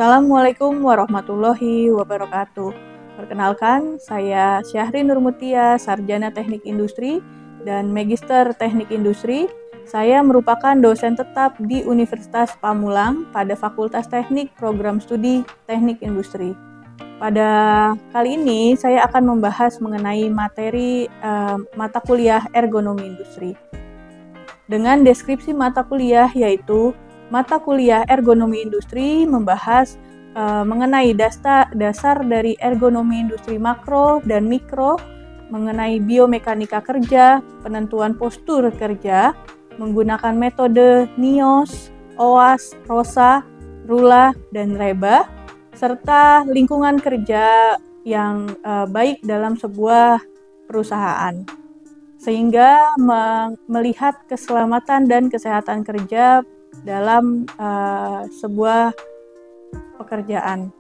Assalamualaikum warahmatullahi wabarakatuh. Perkenalkan, saya Syahri Nurmutia, Sarjana Teknik Industri dan Magister Teknik Industri. Saya merupakan dosen tetap di Universitas Pamulang pada Fakultas Teknik Program Studi Teknik Industri. Pada kali ini saya akan membahas mengenai materi mata kuliah Ergonomi Industri. Dengan deskripsi mata kuliah yaitu mata kuliah Ergonomi Industri membahas mengenai dasar dari ergonomi industri makro dan mikro, mengenai biomekanika kerja, penentuan postur kerja, menggunakan metode NIOSH, OWASP, ROSA, RULA, dan REBA, serta lingkungan kerja yang baik dalam sebuah perusahaan, sehingga melihat keselamatan dan kesehatan kerja dalam sebuah pekerjaan.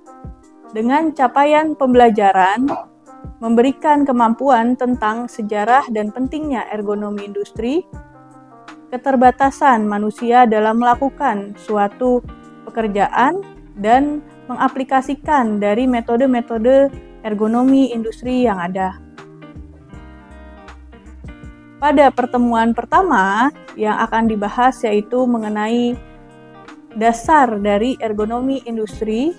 Dengan capaian pembelajaran, memberikan kemampuan tentang sejarah dan pentingnya ergonomi industri, keterbatasan manusia dalam melakukan suatu pekerjaan, dan mengaplikasikan dari metode-metode ergonomi industri yang ada. Pada pertemuan pertama yang akan dibahas yaitu mengenai dasar dari ergonomi industri.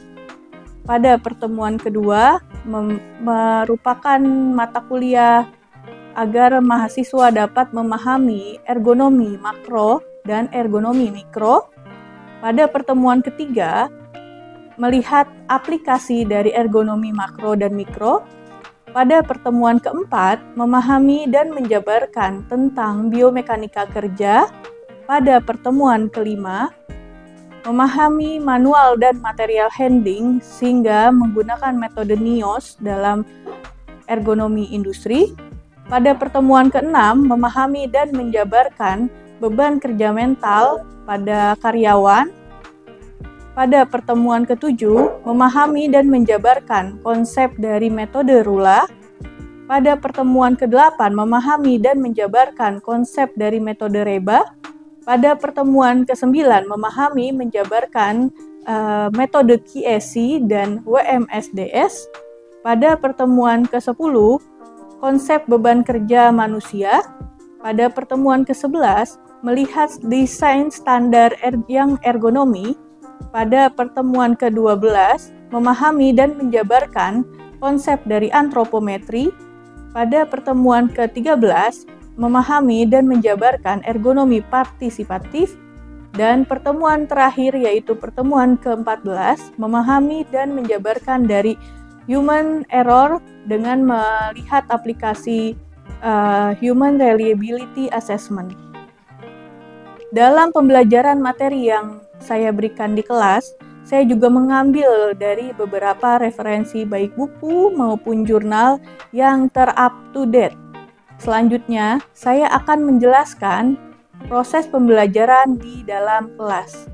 Pada pertemuan kedua merupakan mata kuliah agar mahasiswa dapat memahami ergonomi makro dan ergonomi mikro. Pada pertemuan ketiga, melihat aplikasi dari ergonomi makro dan mikro. Pada pertemuan keempat, memahami dan menjabarkan tentang biomekanika kerja. Pada pertemuan kelima, memahami manual dan material handling sehingga menggunakan metode NIOSH dalam ergonomi industri. Pada pertemuan keenam, memahami dan menjabarkan beban kerja mental pada karyawan. Pada pertemuan ketujuh, memahami dan menjabarkan konsep dari metode RULA. Pada pertemuan kedelapan, memahami dan menjabarkan konsep dari metode REBA. Pada pertemuan ke-9, memahami menjabarkan metode QSI dan WMSDS. Pada pertemuan ke-10, konsep beban kerja manusia. Pada pertemuan ke-11, melihat desain standar yang ergonomi. Pada pertemuan ke-12, memahami dan menjabarkan konsep dari antropometri. Pada pertemuan ke-13, memahami dan menjabarkan ergonomi partisipatif. Dan pertemuan terakhir yaitu pertemuan ke-14, memahami dan menjabarkan dari human error dengan melihat aplikasi human reliability assessment. Dalam pembelajaran materi yang saya berikan di kelas, saya juga mengambil dari beberapa referensi baik buku maupun jurnal yang ter-up-to-date. Selanjutnya, saya akan menjelaskan proses pembelajaran di dalam kelas.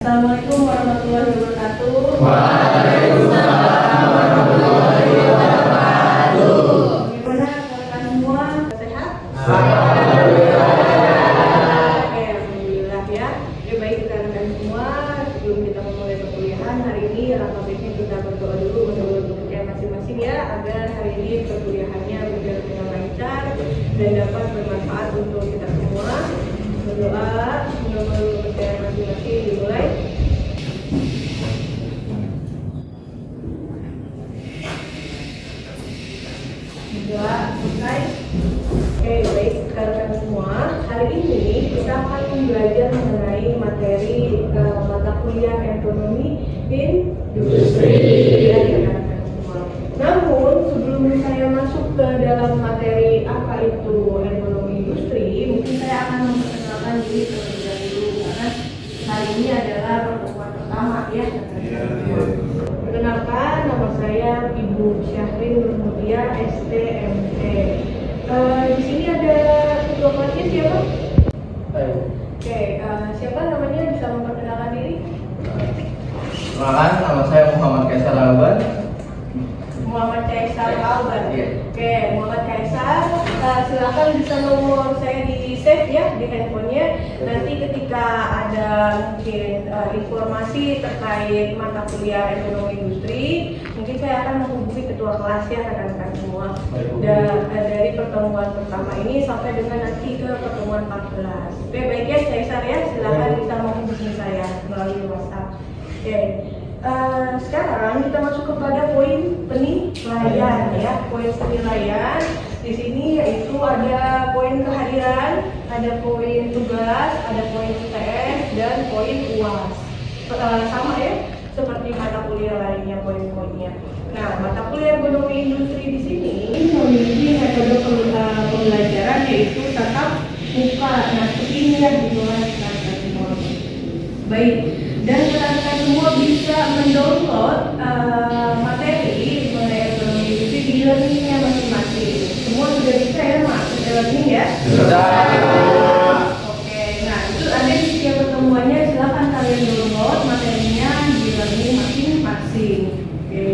Assalamualaikum warahmatullahi wabarakatuh. Waalaikumsalam warahmatullahi wabarakatuh. Gimana kalian semua? Sehat? Alhamdulillah. Oke, alhamdulillah ya. Oke, baik rekan-rekan semua. Sebelum kita memulai perkuliahan hari ini, alangkah baiknya kita berdoa dulu menurut pekerjaan masing-masing ya, agar hari ini perkuliahannya berjalan dengan lancar dan dapat bermanfaat untuk kita semua. Berdoa menurut pekerjaan masing-masing dimulai. Berdoa selesai. Oke, baik rekan-rekan semua. Hari ini kita akan belajar mengenai materi mata kuliah ekonomi industri. Ya, rekan-rekan semua. Namun sebelum saya masuk ke dalam materi apa itu ekonomi industri, mungkin saya akan memperkenalkan diri terlebih dahulu karena hari ini adalah pertemuan pertama ya. Perkenalkan, nama saya Ibu Syahrin Nurmutia STMT. Di sini ada ketua kelasnya siapa? Oke, siapa namanya, bisa memperkenalkan diri? Perkenalkan, nama saya Muhammad Kaisar Alban. Muhammad Kaisar Alban. Iya. Oke, Muhammad Kaisar. Silakan bisa nomor saya di save ya di handphonenya. Nanti ketika ada mungkin informasi terkait mata kuliah ekonomi industri, mungkin mungkin saya akan menghubungi ketua kelas ya rekan-rekan semua. Dan dari pertemuan pertama ini sampai dengan nanti ke pertemuan 14. Oke, baik ya, saya silakan bisa menghubungi saya melalui WhatsApp. Oke. Sekarang kita masuk kepada poin penilaian ya. Poin penilaian di sini yaitu ada poin kehadiran, ada poin tugas, ada poin UTS dan poin UAS. Sama ya seperti mata kuliah lainnya poin-poinnya. Nah, mata kuliah ekonomi industri di sini memiliki metode pembelajaran yaitu tatap muka. Nah, seperti ini ya dimulai semua. Baik. Dan rekan-rekan semua bisa mendownload materi mengenai ekonomi industri di e-learningnya masing-masing. Semua sudah bisa ya masuk e-learning ya? Sudah. Oke, nah itu ada di setiap pertemuannya. Silahkan kalian download materinya di e-learning masing-masing. Oke.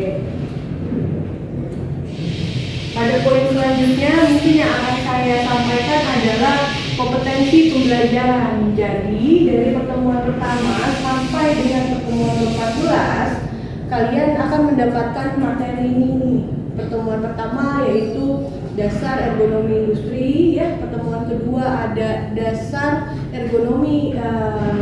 Pada poin selanjutnya mungkin yang akan saya sampaikan adalah kompetensi pembelajaran. Jadi dari pertemuan pertama sampai dengan pertemuan 14 kalian akan mendapatkan materi ini. Pertemuan pertama yaitu dasar ergonomi industri ya. Pertemuan kedua ada dasar ergonomi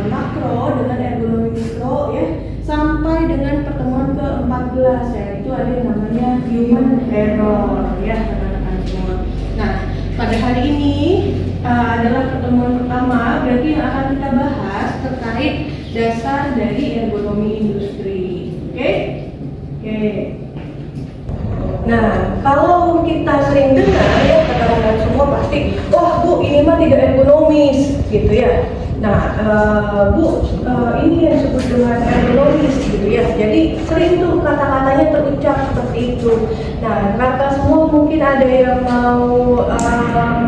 makro dengan ergonomi mikro ya. Sampai dengan pertemuan ke-14 yaitu ada yang namanya human error ya rekan-rekan semua. Nah, pada hari ini adalah pertemuan pertama, berarti yang akan kita bahas terkait dasar dari ergonomi industri. Oke? Oke. Nah, kalau kita sering dengar ya rekan-rekan semua pasti, wah Bu, ini mah tidak ergonomis, gitu ya. Nah, Bu, ini yang disebut dengan ergonomis, gitu ya. Jadi sering tuh kata-katanya terucap seperti itu. Nah, kata semua mungkin ada yang mau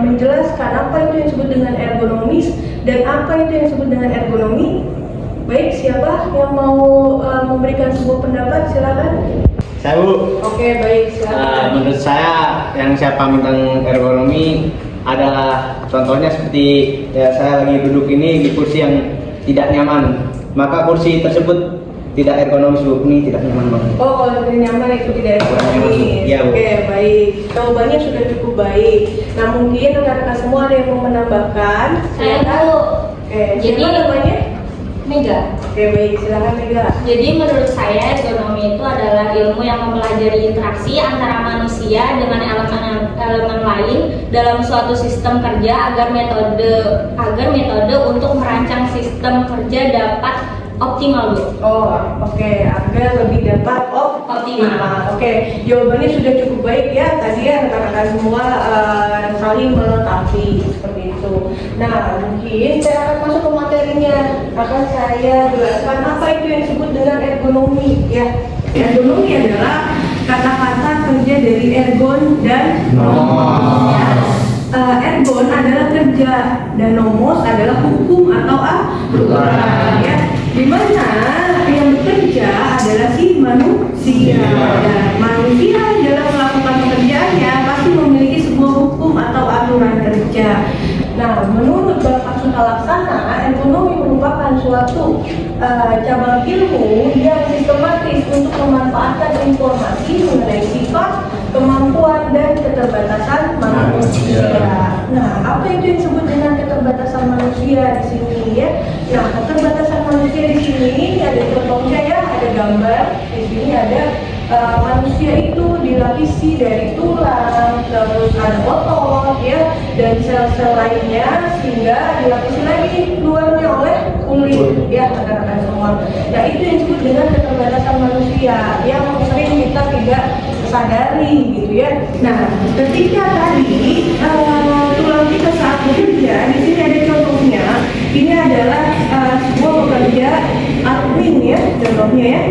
menjelaskan apa itu yang disebut dengan ergonomis dan apa itu yang disebut dengan ergonomi. Baik, siapa yang mau memberikan sebuah pendapat? Silakan. Saya Bu. Oke, baik, silakan. Menurut saya yang saya paham tentang ergonomi adalah contohnya seperti ya, saya lagi duduk ini di kursi yang tidak nyaman, maka kursi tersebut tidak ergonomis Bu, ini tidak nyaman banget. Oh, kalau tidak nyaman itu tidak ergonomis. Iya, Bu. Oke, baik. Jawabannya sudah cukup baik. Nah, mungkin rekan-rekan semua ada yang mau menambahkan? Saya Silakan. Bu. Oke, Jadi siapa namanya? Mega. Oke, baik, silakan Mega. Jadi menurut saya ergonomi itu adalah ilmu yang mempelajari interaksi antara manusia dengan elemen lain dalam suatu sistem kerja agar metode untuk merancang sistem kerja dapat optimal, Bu. Oh, oke, agar lebih dapat optimal. Oke, jawabannya sudah cukup baik ya. Tadi ya rekan-rekan semua saling melengkapi seperti itu. Nah, mungkin saya akan masuk ke materinya. Akan saya jelaskan apa itu yang disebut dengan ergonomi ya. Ergonomi adalah kata-kata kerja dari ergon dan nomos. Ya. Ergon adalah kerja dan nomos adalah hukum atau aturan ya. Dimana yang bekerja adalah si manusia. Dan manusia dalam melakukan pekerjaannya pasti memiliki sebuah hukum atau aturan kerja. Nah, menurut Bapak Sutalaksana, ergonomi merupakan suatu cabang ilmu yang sistematis untuk memanfaatkan informasi mengenai sifat, kemampuan, dan keterbatasan manusia. Nah, apa itu yang disebut dengan keterbatasan manusia di sini ya? Nah, keterbatasan manusia di sini ada contohnya ya, ada gambar. Di sini ada manusia itu dilapisi dari tulang, terus ada otot ya, dan sel-sel lainnya sehingga dilapisi lagi luarnya oleh kulit ya rekan-rekan semua. Nah, itu yang disebut dengan keterbatasan manusia yang sering kita tidak sadari gitu ya. Nah, ketika tadi tulang kita saat bekerja, di sini ada contohnya. Ini adalah sebuah pekerja admin ya, contohnya ya.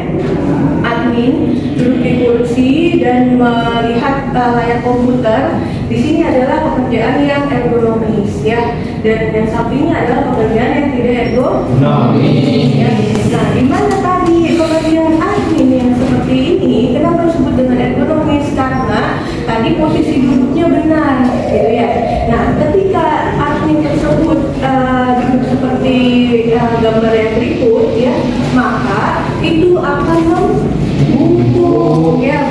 Admin duduk di kursi dan melihat layar komputer. Di sini adalah pekerjaan yang ergonomis ya, dan yang satunya adalah pekerjaan yang tidak ergonomis ya. Nah, di mana tadi pekerjaan admin yang seperti ini kenapa disebut dengan ergonomis? Karena tadi posisi duduknya benar gitu ya. Nah, ketika admin tersebut duduk seperti gambar yang berikut ya, maka itu akan membungkuk ya,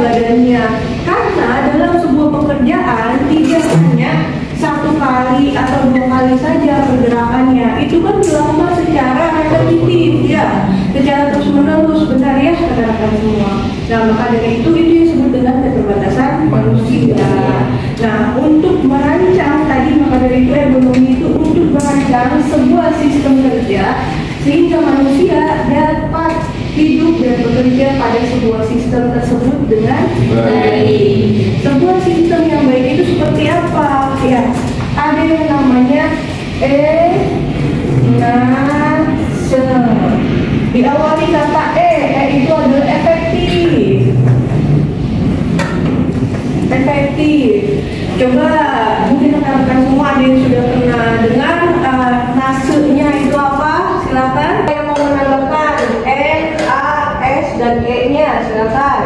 dalam sebuah pekerjaan tidak hanya satu kali atau dua kali saja pergerakannya, itu kan dilakukan secara repetitif ya, secara terus menerus, benar ya rekan-rekan semua. Nah maka dari itu disebut dengan keterbatasan manusia. Nah untuk merancang tadi, maka dari itu ergonomi itu untuk merancang sebuah sistem kerja sehingga manusia dapat hidup dan bekerja pada sebuah sistem tersebut dengan baik. Sebuah sistem yang baik itu seperti apa? Ya, ada yang namanya diawali kata itu adalah efektif. Efektif. Coba mungkin rekan-rekan semua ada yang sudah pernah dengar NASE-nya itu apa? Silakan. Yang mau menambahkan N, A, S dan E-nya silakan.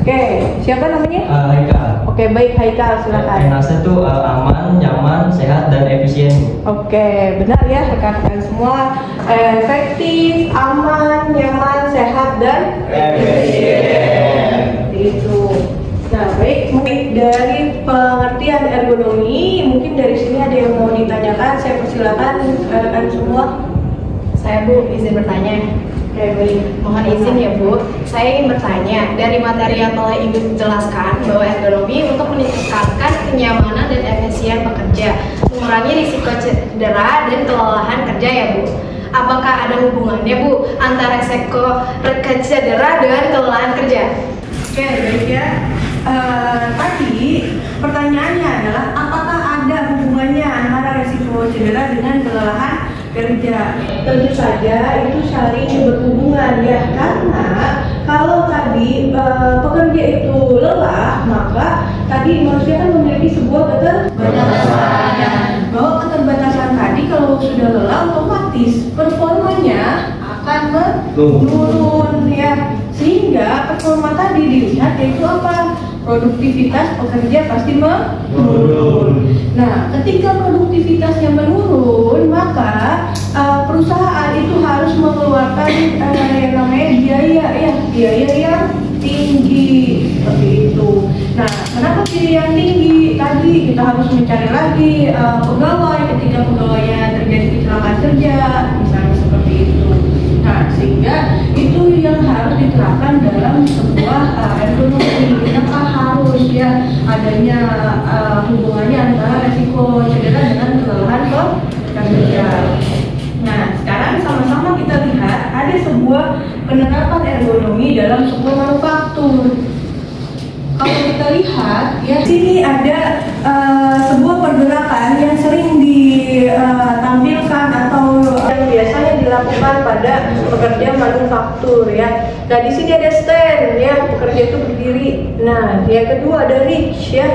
Oke, siapa namanya? Haikal. Oke, baik Haikal, silakan. NASE itu aman, nyaman, sehat dan efisien. Oke, benar ya rekan-rekan semua. Efektif, aman, nyaman, sehat dan efisien. Itu. Nah, baik, mungkin dari pengertian ergonomi, mungkin dari sini ada yang mau ditanyakan, saya persilakan rekan semua. Saya Bu, izin bertanya. Oke, baik. Mohon izin ya Bu, saya ingin bertanya dari materi yang telah Ibu jelaskan bahwa ergonomi untuk meningkatkan kenyamanan dan efisien pekerja, mengurangi risiko cedera dan kelelahan kerja ya Bu. Apakah ada hubungannya Bu antara resiko cedera dengan kelelahan kerja? Oke, baik ya. Tadi pertanyaannya adalah apakah ada hubungannya antara resiko cedera dengan kelelahan kerja? Tentu saja itu saling berhubungan ya, karena kalau tadi pekerja itu lelah, maka tadi manusia kan memiliki sebuah keterbatasan. Bahwa keterbatasan tadi kalau sudah lelah otomatis performanya akan menurun ya, sehingga performa tadi dilihat yaitu apa? Produktivitas pekerja pasti menurun. Nah, ketika produktivitasnya menurun, maka perusahaan itu harus mengeluarkan yang namanya biaya yang tinggi seperti itu. Nah, kenapa biaya yang tinggi? Tadi kita harus mencari lagi pegawai ketika pegawainya terjadi kecelakaan kerja, misalnya seperti itu. Nah, sehingga itu yang harus diterapkan dalam sebuah ergonomi. Kenapa harus ya adanya hubungannya antara resiko cedera dengan kelelahan kerja. Nah, sekarang sama-sama kita lihat ada sebuah penerapan ergonomi dalam sebuah manufaktur. Kalau kita lihat ya, sini ada sebuah pergerakan yang sering ditampilkan atau yang biasanya dilakukan pada pekerja manufaktur ya. Nah, di sini ada stand ya, pekerja itu berdiri. Nah, yang kedua ada reach ya,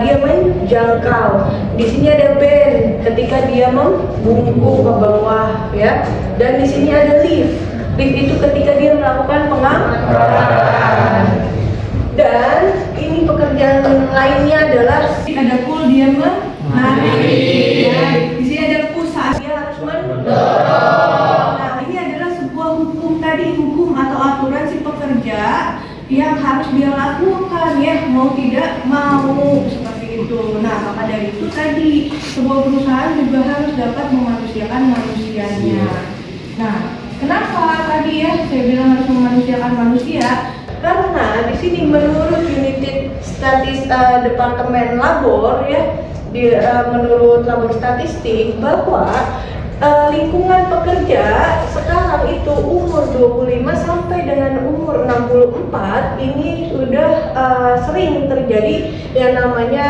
dia menjangkau. Di sini ada bend, ketika dia membungkuk ke bawah ya. Dan di sini ada lift. Lift itu ketika dia melakukan pengangkatan. Dan ini pekerjaan lainnya adalah ada pull, dia menarik ya. Di sini ada push, dia harus mendorong. Nah, ini adalah sebuah hukum tadi, hukum atau aturan si pekerja yang harus dia lakukan ya, mau tidak mau seperti itu. Nah, maka dari itu tadi sebuah perusahaan juga harus dapat memanusiakan manusianya. Nah, kenapa tadi ya saya bilang harus memanusiakan manusia? Karena di sini menurut United Statis Departemen Labor ya, menurut labor statistik bahwa lingkungan pekerja sekarang itu umur 25 sampai dengan umur 64 ini sudah sering terjadi yang namanya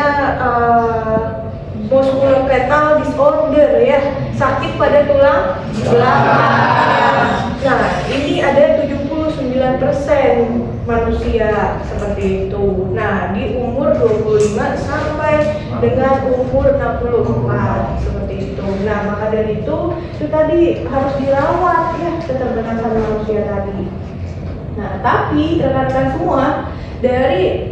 musculoskeletal disorder ya, sakit pada tulang belakang. Nah, ini ada 79% manusia seperti itu. Nah, di umur 25 sampai dengan umur 64 seperti itu. Nah, maka dari itu tadi harus dirawat ya keterbatasan manusia tadi. Nah, tapi rekan-rekan semua, dari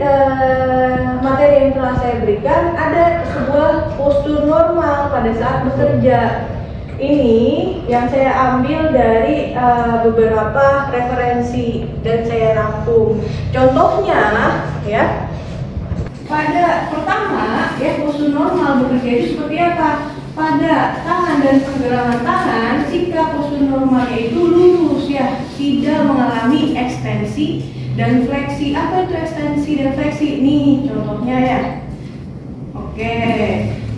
materi yang telah saya berikan ada sebuah postur normal pada saat bekerja. Ini yang saya ambil dari beberapa referensi dan saya rangkum. Contohnya ya, pada pertama ya postur normal bekerja itu seperti apa? Pada tangan dan pergelangan tangan, sikap postur normalnya itu lurus ya, tidak mengalami ekstensi dan fleksi. Apa itu ekstensi dan fleksi? Nih contohnya ya. Oke,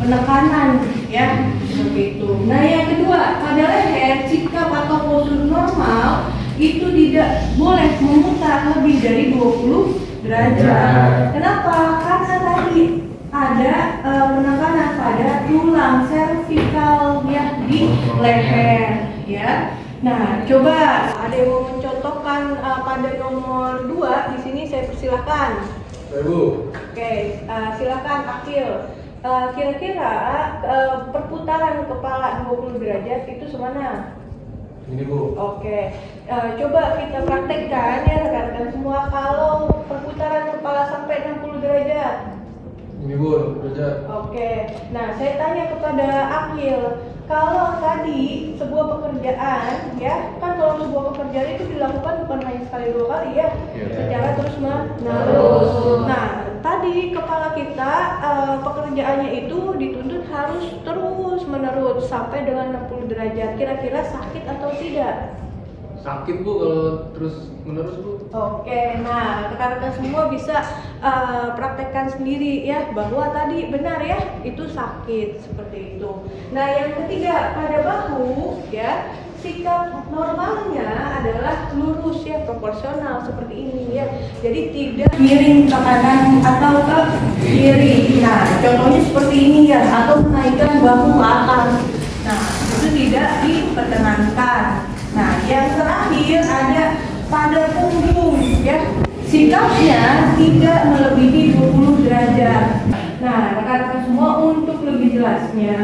penekanan ya, seperti itu. Nah yang kedua, pada leher, sikap atau postur normal itu tidak boleh memutar lebih dari 20 derajat. Kenapa? Karena tadi ada penekanan pada tulang servikal ya di leher ya. Nah, coba ada yang mau mencontohkan pada nomor 2 di sini saya persilahkan. Ibu. Oke, silakan Akil. Kira-kira perputaran kepala 20 derajat itu semana? Ini Bu. Oke, coba kita praktekkan ya rekan-rekan semua kalau perputaran kepala sampai 60 derajat. Ini Bu, derajat. Oke, nah saya tanya kepada Akil, kalau tadi sebuah pekerjaan ya, kan kalau sebuah pekerjaan itu dilakukan bukan hanya sekali 2 kali ya, secara terus menerus. Nah, tadi kepala kita pekerjaannya itu dituntut harus terus menerus sampai dengan 60 derajat. Kira-kira sakit atau tidak? Sakit Bu kalau terus menerus Bu. Oke, nah rekan-rekan semua bisa praktekkan sendiri ya bahwa tadi benar ya itu sakit seperti itu. Nah yang ketiga pada bahu ya sikap normalnya adalah lurus ya proporsional seperti ini ya. Jadi tidak miring ke kanan atau ke kiri. Nah contohnya seperti ini ya atau menaikkan bahu ke atas. Nah itu tidak diperkenankan. Nah, yang terakhir ada pada punggung ya. Sikapnya tidak melebihi 20 derajat. Nah, rekan-rekan semua untuk lebih jelasnya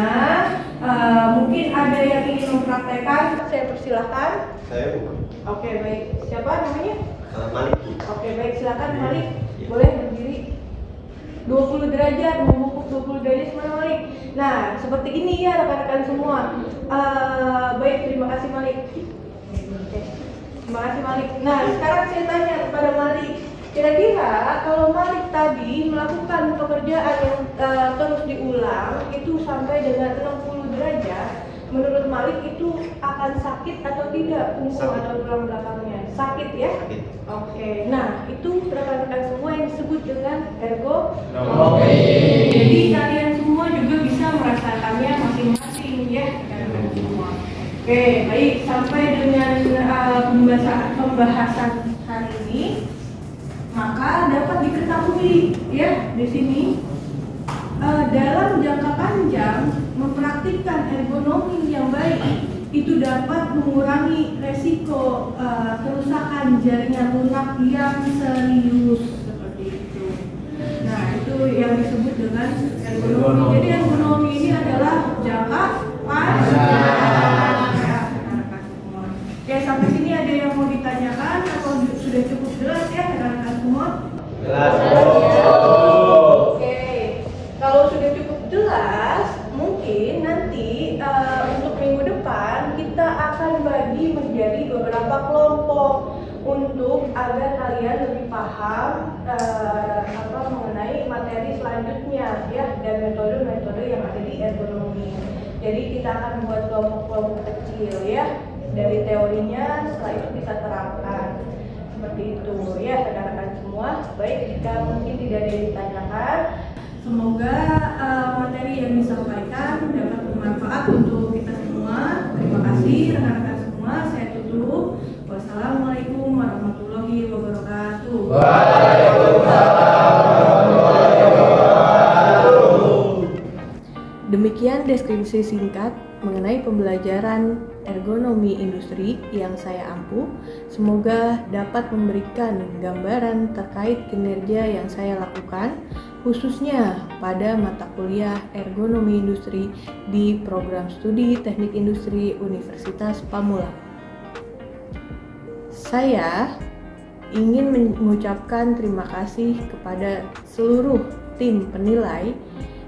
mungkin ada yang ingin mempraktekkan, saya persilahkan. Saya Bu. Oke, baik. Siapa namanya? Malik. Oke, baik. Silakan Malik. Boleh berdiri. 20 derajat, membungkuk 20 derajat semua Malik. Nah, seperti ini ya rekan-rekan semua. Baik, terima kasih Malik. Terima kasih Malik. Nah, sekarang saya tanya kepada Malik. Kira-kira kalau Malik tadi melakukan pekerjaan yang terus diulang itu sampai dengan 60 derajat, menurut Malik itu akan sakit atau tidak punggung atau tulang belakangnya? Sakit ya? Sakit. Oke. Nah, itu rekan-rekan semua yang disebut dengan Oke. Jadi kalian semua juga bisa merasakannya masing-masing ya, rekan-rekan semua. Oke, baik. Sampai dengan pembahasan hari ini, maka dapat diketahui ya di sini dalam jangka panjang mempraktikkan ergonomi yang baik itu dapat mengurangi resiko kerusakan jaringan lunak yang serius seperti itu. Nah, itu yang disebut dengan ergonomi. Jadi ergonomi ini adalah jangka panjang. Ya, sampai sini ada yang mau ditanyakan atau sudah cukup jelas ya rekan-rekan semua? Jelas. Oke, kalau sudah cukup jelas, mungkin nanti untuk minggu depan kita akan bagi menjadi beberapa kelompok untuk agar kalian lebih paham mengenai materi selanjutnya ya dan metode-metode yang ada di ergonomi. Jadi kita akan membuat kelompok-kelompok kecil ya. Dari teorinya setelah itu kita terapkan seperti itu ya rekan-rekan semua. Baik, jika mungkin tidak ada yang ditanyakan, semoga materi yang disampaikan dapat bermanfaat untuk kita semua. Terima kasih rekan-rekan semua. Saya tutup. Wassalamualaikum warahmatullahi wabarakatuh. Demikian deskripsi singkat mengenai pembelajaran ergonomi industri yang saya ampu. Semoga dapat memberikan gambaran terkait kinerja yang saya lakukan, khususnya pada mata kuliah ergonomi industri di program studi Teknik Industri Universitas Pamulang. Saya ingin mengucapkan terima kasih kepada seluruh tim penilai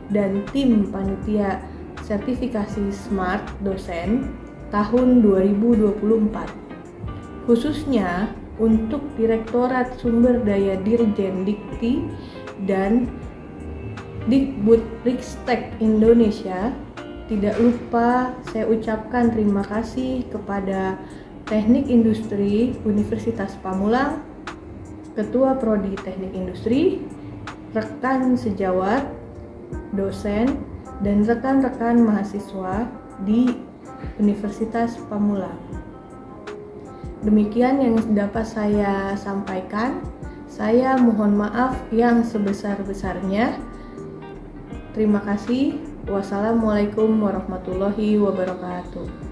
dan tim panitia sertifikasi Smart Dosen tahun 2024, khususnya untuk Direktorat Sumber Daya Dirjen Dikti dan Dikbudristek Indonesia. Tidak lupa saya ucapkan terima kasih kepada Teknik Industri Universitas Pamulang, Ketua Prodi Teknik Industri, rekan sejawat, dosen, dan rekan-rekan mahasiswa di Universitas Pamulang. Demikian yang dapat saya sampaikan. Saya mohon maaf yang sebesar-besarnya. Terima kasih. Wassalamualaikum warahmatullahi wabarakatuh.